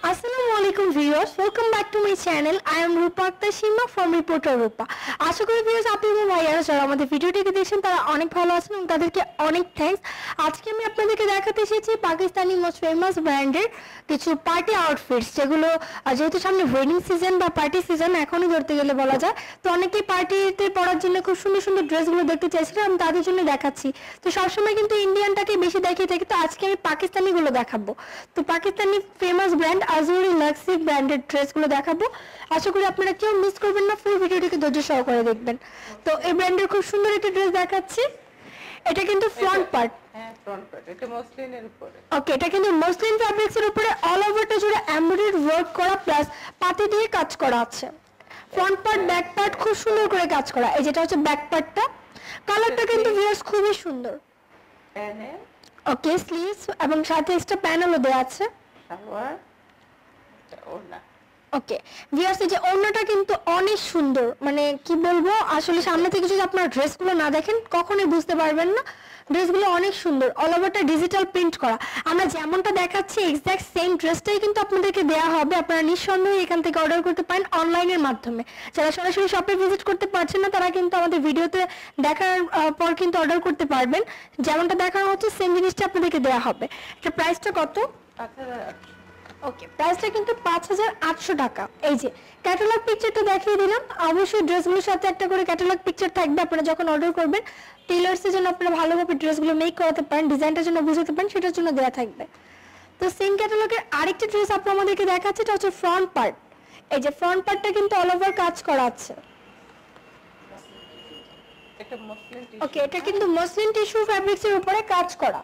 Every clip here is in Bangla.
Assalamualaikum viewers, welcome back to my channel. I am Rupa Akhtar from Reporter Rupa. আশা করি ভিউয়ার্স আপনাদের ভাইয়ারা যারা আমাদের ভিডিওটিকে দেখছেন তারা অনেক ভালো আছেন এবং তাদেরকে অনেক থ্যাঙ্কস। আজকে আমি আপনাদেরকে দেখাতে এসেছি পাকিস্তানি মোস্ট ফেমাস ব্র্যান্ডের কিছু পার্টি আউটফিটস, যেগুলো যেহেতু সামনে ওয়েডিং সিজন বা পার্টি সিজন এখনই ধরতে গেলে বলা যায়, তো অনেকেই পার্টিতে পরার জন্য খুব সুন্দর সুন্দর ড্রেসগুলো দেখতে চাইছিলাম, আমি তাদের জন্য দেখাচ্ছি। তো সবসময় কিন্তু ইন্ডিয়ানটাকে বেশি দেখিয়ে থাকি, তো আজকে আমি পাকিস্তানিগুলো দেখাবো। তো পাকিস্তানি ফেমাস ব্র্যান্ড আজউরি লাক্সি ব্র্যান্ডের ড্রেসগুলো দেখাবো। আশা করি আপনারা কেউ মিস করবেন না, ফুল ভিডিওটিকে ধৈর্য সহকারে দেখবেন। তো এই ব্র্যান্ডের খুব সুন্দর একটা ড্রেস দেখাচ্ছি। এটা কিন্তু ফ্রন্ট পার্ট, হ্যাঁ ফ্রন্ট পার্ট, এটা মসলিনের উপরে। ওকে, এটা কিন্তু মসলিন ফ্যাব্রিক্স এর উপরে অল ওভারটা জুড়ে এমব্রয়ডারি ওয়ার্ক করা প্লাস পাতি দিয়ে কাজ করা আছে। ফ্রন্ট পার্ট ব্যাক পার্ট খুব সুন্দর করে কাজ করা। এই যেটা হচ্ছে ব্যাক পার্টটা, কালারটা কিন্তু ভিউয়ার্স খুবই সুন্দর। প্যানেল, ওকে, স্লিভস এবং সাথে এক্সট্রা প্যানেলও দেওয়া আছে। সালোয়ার, ওড়না। ওকে ভিউয়ার্স, এই যে ওড়নাটা কিন্তু অনেক সুন্দর, মানে কি বলবো, আসলে সামনে থেকে যদি আপনারা ড্রেসগুলো না দেখেন কখনোই বুঝতে পারবেন না। ড্রেসগুলো অনেক সুন্দর, অল ওভারটা ডিজিটাল প্রিন্ট করা। আমরা যেমনটা দেখাচ্ছি এক্স্যাক্ট সেম ড্রেসটাই কিন্তু আপনাদেরকে দেওয়া হবে। আপনারা নিঃসন্দেহে এখান থেকে অর্ডার করতে পারেন অনলাইনের মাধ্যমে। যারা সরাসরি শপে ভিজিট করতে পারছেন না তারা কিন্তু আমাদের ভিডিওতে দেখার পর কিন্তু অর্ডার করতে পারবেন। যেমনটা দেখানো হচ্ছে সেম জিনিসটা আপনাদেরকে দেওয়া হবে। এটা প্রাইসটা কত? 5800। ওকে, প্রাইসটা কিন্তু 5800 টাকা। এই যে ক্যাটালগ পিকচারটা দেখিয়ে দিলাম। অবশ্যই ড্রেসগুলোর সাথে একটা করে ক্যাটালগ পিকচার থাকবে। আপনারা যখন অর্ডার করবেন টেইলার্সের জন্য আপনারা ভালোভাবে ড্রেসগুলো মেক করাতে পারেন, ডিজাইনটার জন্য বুঝতে পারেন, সেটার জন্য দেওয়া থাকবে। তো সেম ক্যাটালগের আরেকটি ড্রেস আপনারা আমাদেরকে দেখাচ্ছে, এটা হচ্ছে ফ্রন্ট পার্ট। এই যে ফ্রন্ট পার্টটা কিন্তু অল ওভার কাজ করা আছে। এটা মসলিন টিস্যু। ওকে, এটা কিন্তু মসলিন টিস্যু ফ্যাব্রিক্স এর উপরে কাজ করা,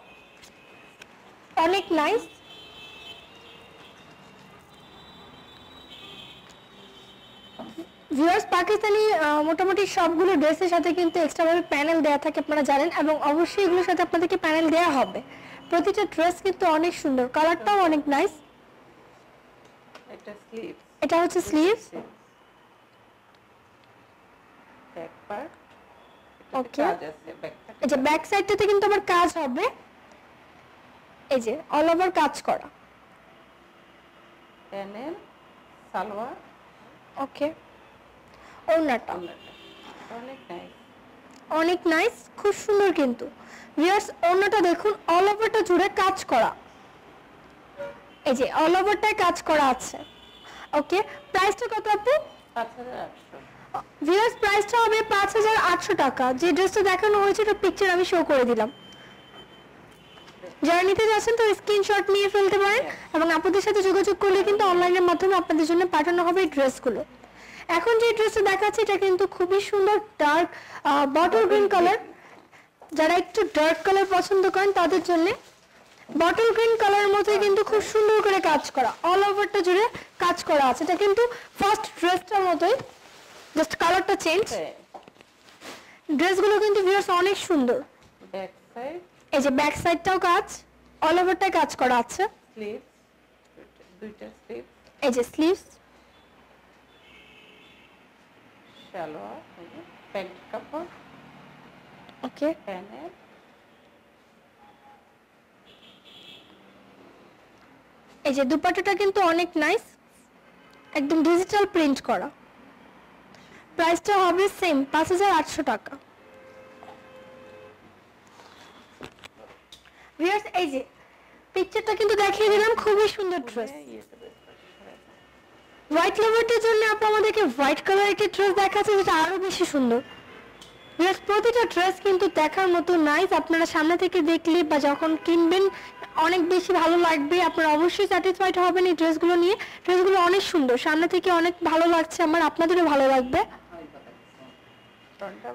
অনেক নাইস। ভিউয়ার্স, পাকিস্তানি মোটামুটি সবগুলো ড্রেসের সাথে কিন্তু এক্সট্রা ভাবে প্যানেল দেওয়া থাকে, আপনারা জানেন, এবং অবশ্যই এগুলোর সাথে আপনাদেরকে প্যানেল দেওয়া হবে। প্রতিটা ড্রেস কিন্তু অনেক সুন্দর, কালারটাও অনেক নাইস। এটা স্লিভ, এটা হচ্ছে স্লিভস। Back part. ওকে, কাজ আছে ব্যাক পার্ট। এই যে ব্যাক সাইডটাতে কিন্তু আবার কাজ হবে, এই যে অল ওভার কাজ করা। প্যানেল, সালোয়ার, ওকে, ওড়নাটা অনেক নাইস, অনেক নাইস, খুব সুন্দর। কিন্তু ভিউয়ার্স, ওড়নাটা দেখুন, অল ওভারটা জুড়ে কাজ করা। এই যে অল ওভারটায় কাজ করা আছে। ওকে, প্রাইসটা কত আপু? 5800। ভিউয়ার্স, প্রাইসটা হবে 5800 টাকা। যে ড্রেসটা দেখানো হয়েছে এটা পিকচার আমি শো করে দিলাম। যারা নিতে যাচ্ছেন তো স্ক্রিনশট নিয়ে ফেলতে পারেন এবং আপনাদের সাথে যোগাযোগ করলে কিন্তু অনলাইনের মাধ্যমে আপনাদের জন্য পাঠানো হবে এই ড্রেসগুলো। এখন যে ড্রেসটা দেখাচ্ছি এটা কিন্তু খুবই সুন্দর, ডার্ক বটল গ্রিন কালার। যারা একটু ডার্ক কালার পছন্দ করেন তাদের জন্য বটল গ্রিন কালারের মধ্যে কিন্তু খুব সুন্দর করে কাজ করা, অল ওভারটা জুড়ে কাজ করা আছে। এটা কিন্তু ফার্স্ট ড্রেসটার মতোই, জাস্ট কালারটা চেঞ্জ। ড্রেসগুলো কিন্তু ভিউয়ার্স অনেক সুন্দর। ব্যাক সাইড, এই যে ব্যাক সাইডটাও কাজ, অল ওভারটাই কাজ করা আছে। স্লিভ, দুইটা স্লিভ, এই যে স্লিভস, সালোয়ার, প্যান্ট কাপড়, ওকে, প্যানেল, এই যে দুপাট্টাটা কিন্তু অনেক নাইস, একদম ডিজিটাল প্রিন্ট করা। প্রাইসটা হবে সেম 5800 টাকা। ভিউয়ার্স, এই যে পিকচারটা কিন্তু দেখিয়ে দিলাম, খুবই সুন্দর ড্রেস। হোয়াইট লাভারটার জন্য আপু আমাদেরকে হোয়াইট কালার একটা ড্রেস দেখাচ্ছে যেটা আরো বেশি সুন্দর। ভিউয়ার্স, প্রতিটা ড্রেস কিন্তু দেখার মতো নাইস। আপনারা সামনে থেকে দেখলে বা যখন কিনবেন অনেক বেশি ভালো লাগবে, আপনারা অবশ্যই স্যাটিসফাইড হবেন এই ড্রেসগুলো নিয়ে। ড্রেসগুলো অনেক সুন্দর, সামনে থেকে অনেক ভালো লাগছে আমার, আপনাদেরও ভালো লাগবে।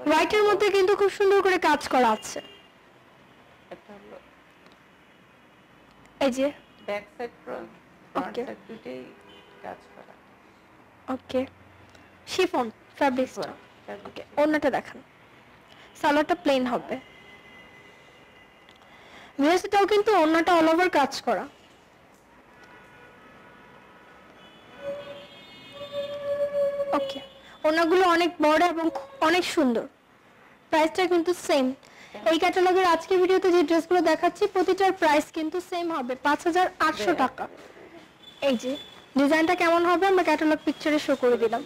হোয়াইটের মধ্যে কিন্তু খুব সুন্দর করে কাজ করা আছে। এই যে ব্যাক সাইড, ফ্রন্ট সাইড দুটেই কাজ করা। ওকে, শিফন ফ্যাব্রিক্সটা। ওকে, ওড়নাটা দেখান, সালোয়ারটা প্লেন হবে। ভিউয়ার্সটাও কিন্তু ওড়নাটা অল ওভার কাজ করা। ওকে, ওড়নাগুলো অনেক বড় এবং অনেক সুন্দর। প্রাইসটা কিন্তু সেম। এই ক্যাটালগের আজকে ভিডিওতে যে ড্রেসগুলো দেখাচ্ছি প্রতিটার প্রাইস কিন্তু সেম হবে 5800 টাকা। এই যে ডিজাইনটা কেমন হবে আমরা ক্যাটালগ পিকচারে শো করে দিলাম।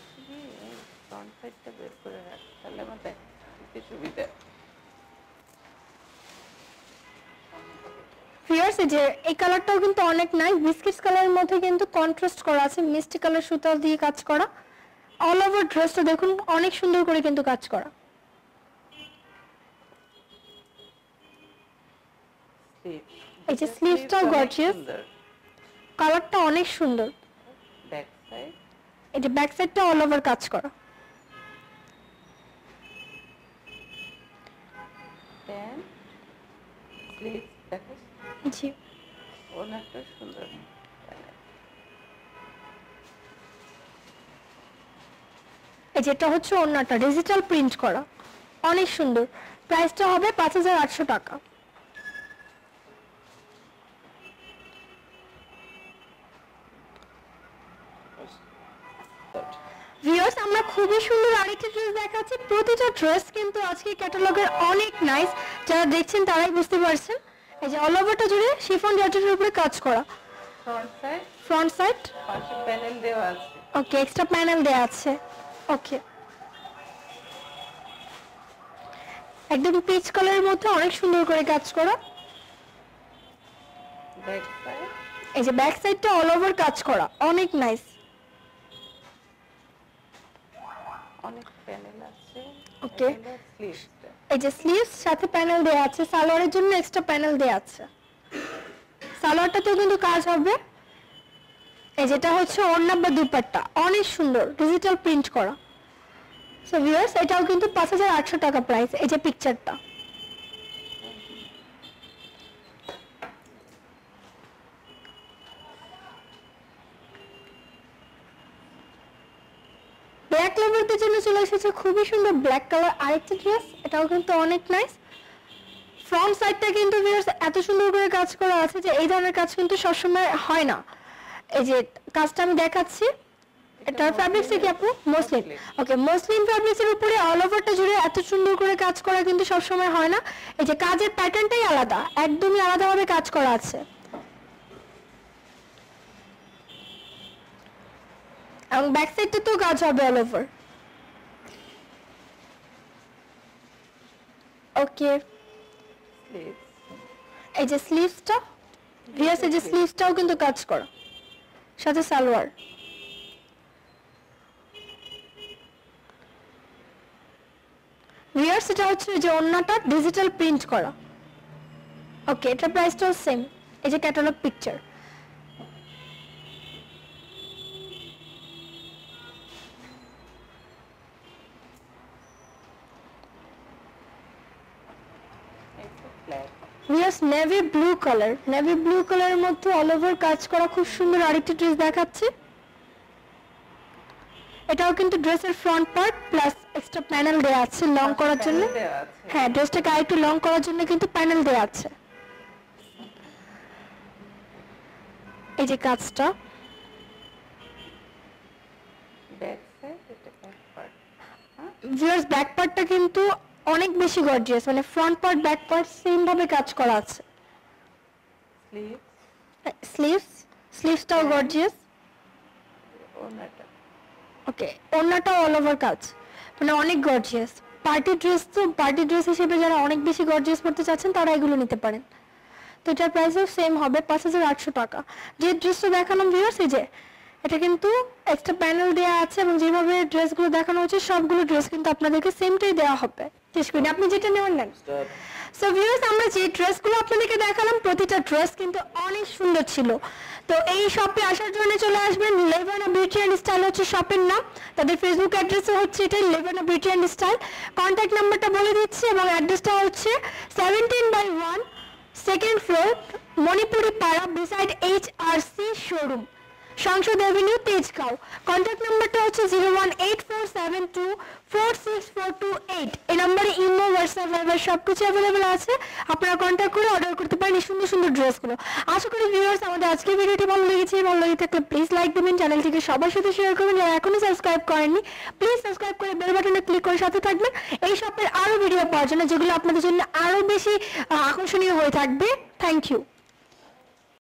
ফ্রন্ট সাইডটা বের করে রাখ, তাহলে আমার দেখতে সুবিধা। ভিউয়ার্স এই যে এই কালারটাও কিন্তু অনেক নাইস, বিস্কিট কালারের মধ্যে কিন্তু কন্ট্রাস্ট করা আছে, মিষ্টি কালার সুতা দিয়ে কাজ করা। অল ওভার ড্রেসটা দেখুন অনেক সুন্দর করে কিন্তু কাজ করা। এই যে স্লিভসটাও গর্জিয়াস, কালারটা অনেক সুন্দর। ব্যাক সাইড, এই যে ব্যাক সাইডটা অল ওভার কাজ করা। প্যান্ট স্লিভ দেখো, জি ওনাটা সুন্দর। এই যেটা হচ্ছে ওড়নাটা ডিজিটাল প্রিন্ট করা, অনেক সুন্দর। প্রাইসটা হবে 5800 টাকা। ভিউয়ার্স আমরা খুবই সুন্দর আরেকটা ড্রেস দেখাচ্ছি। প্রতিটা ড্রেস কিন্তু আজকে ক্যাটালগের অনেক নাইস, যারা দেখছেন তারাই বুঝতে পারছেন। এই যে অল ওভারটা জুড়ে শিফন জর্জেটের উপরে কাজ করা। ফ্রন্ট সাইড পাশে প্যানেল দেওয়া আছে। ওকে, এক্সট্রা প্যানেল দেয়া আছে। ওকে, একদম পিচ কালারের মধ্যে অনেক সুন্দর করে কাজ করা। ব্যাক সাইড, এই যে ব্যাক সাইডটা অল ওভার কাজ করা, অনেক নাইস। অনেক প্যানেল আছে। ওকে, স্লিভসটা, এই যে স্লিভস সাথে প্যানেল দেয়া আছে, সালোয়ারের জন্য এক্সট্রা প্যানেল দেয়া আছে। সালোয়ারটাতেও কিন্তু কাজ হবে। এই যেটা হচ্ছে ওড়না বা দুপাট্টা, অনেক সুন্দর ডিজিটাল প্রিন্ট করা। সো ভিউয়ার্স এটাও কিন্তু 5800 টাকা প্রাইস। এই যে পিকচারটা, ব্ল্যাক লাভারদের জন্য চলে এসেছে খুবই সুন্দর ব্ল্যাক কালার আরেকটা ড্রেস, এটাও কিন্তু অনেক নাইস। ফ্রন্ট সাইডটা কিন্তু ভিউয়ার্স এত সুন্দর করে কাজ করা আছে যে এই ধরনের কাজ কিন্তু সবসময় হয় না। এই যে কাজটা আমি দেখাচ্ছি, এটার ফ্যাব্রিক্স কি আপু? মসলিন। ওকে, মসলিন ফ্যাব্রিক্সের উপরে অল ওভারটা জুড়ে এত সুন্দর করে কাজ করা কিন্তু সবসময় হয় না। এই যে কাজের প্যাটার্নটাই আলাদা, একদমই আলাদাভাবে কাজ করা আছে। এবং ব্যাক সাইডটা তো কাজ হবে অল ওভার। ওকে, স্লিভস, এই যে স্লিভসটা ভিউয়ার্স, এই যে স্লিভসটাও কিন্তু কাজ করা, সাথে সালোয়ার। ভিউয়ার্স এটা হচ্ছে যে ওড়নাটা ডিজিটাল প্রিন্ট করা। ওকে, এটা প্রাইসটাও সেম। এই যে catalogue picture. Black, viewers navy blue colour, navy blue কালারের মধ্যে অল ওভার কাজ করা খুব সুন্দর আরেকটি ড্রেস দেখাচ্ছি। এটাও কিন্তু ড্রেসের front part plus extra panel দেয়া আছে লং করার জন্য। দেওয়া আছে। হ্যাঁ, ড্রেসটাকে আরেকটু লং করার জন্য কিন্তু প্যানেল দেয়া আছে। এই যে কাজটা, ব্যাক সাইড, এটা ব্যাক পার্ট। ভিউয়ার্স ব্যাক পার্টটা কিন্তু অনেক বেশি গর্জিয়াস, মানে front part back part same ভাবে কাজ করা আছে। স্লিভস, স্লিভসটাও গর্জিয়াস। ওনাটা, ওকে, ওড়নাটাও অল ওভার কাজ, মানে অনেক গর্জিয়াস। পার্টি ড্রেস, তো পার্টি ড্রেস হিসেবে যারা অনেক বেশি গর্জিয়াস পড়তে চাচ্ছেন তারা এগুলো নিতে পারেন। তো এটার প্রাইসও সেম হবে 5800 টাকা। যে ড্রেসটা দেখালাম ভিউয়ার্স, এই যে এটা কিন্তু এক্সট্রা প্যানেল দেওয়া আছে এবং যেভাবে ড্রেসগুলো দেখানো হচ্ছে সবগুলো ড্রেস কিন্তু আপনাদেরকে সেমটাই দেওয়া হবে। শেষ করি, আপনি যেটা নেবেন নেন। সো ভিউয়ার্স আমরা যে ড্রেসগুলো আপনাদেরকে দেখালাম প্রতিটা ড্রেস কিন্তু অনেক সুন্দর ছিল। তো এই শপে আসার জন্য চলে আসবেন, লেভানা বিউটি অ্যান্ড স্টাইল হচ্ছে শপের নাম। তাদের ফেসবুক অ্যাড্রেসও হচ্ছে এটা Levana beauty and style. Contact নাম্বারটা বলে দিচ্ছি এবং অ্যাড্রেসটা হচ্ছে 17/1 সেকেন্ড ফ্লোর, মণিপুরি পাড়া, বিসাইড HRC শোরুম, সংসদ এভিনিউ, তেজগাঁও। কন্ট্যাক্ট নাম্বারটা হচ্ছে 01847246428। এই নাম্বারে ইমো, হোয়াটসঅ্যাপ, ভাইবার সবকিছু অ্যাভেলেবেল আছে। আপনারা কন্ট্যাক্ট করে অর্ডার করতে পারেন এই সুন্দর সুন্দর ড্রেসগুলো। আশা করি ভিউয়ার্স আমাদের আজকের ভিডিওটি ভালো লেগেছে। ভালো লেগে থাকলে প্লিজ লাইক দেবেন, চ্যানেলটিকে সবার সাথে শেয়ার করবেন। যারা এখনো সাবস্ক্রাইব করেননি প্লিজ সাবস্ক্রাইব করে বেল বাটনে ক্লিক করে সাথে থাকবেন এই শপের আরো ভিডিও পাওয়ার জন্য, যেগুলো আপনাদের জন্য আরো বেশি আকর্ষণীয় হয়ে থাকবে। Thank you.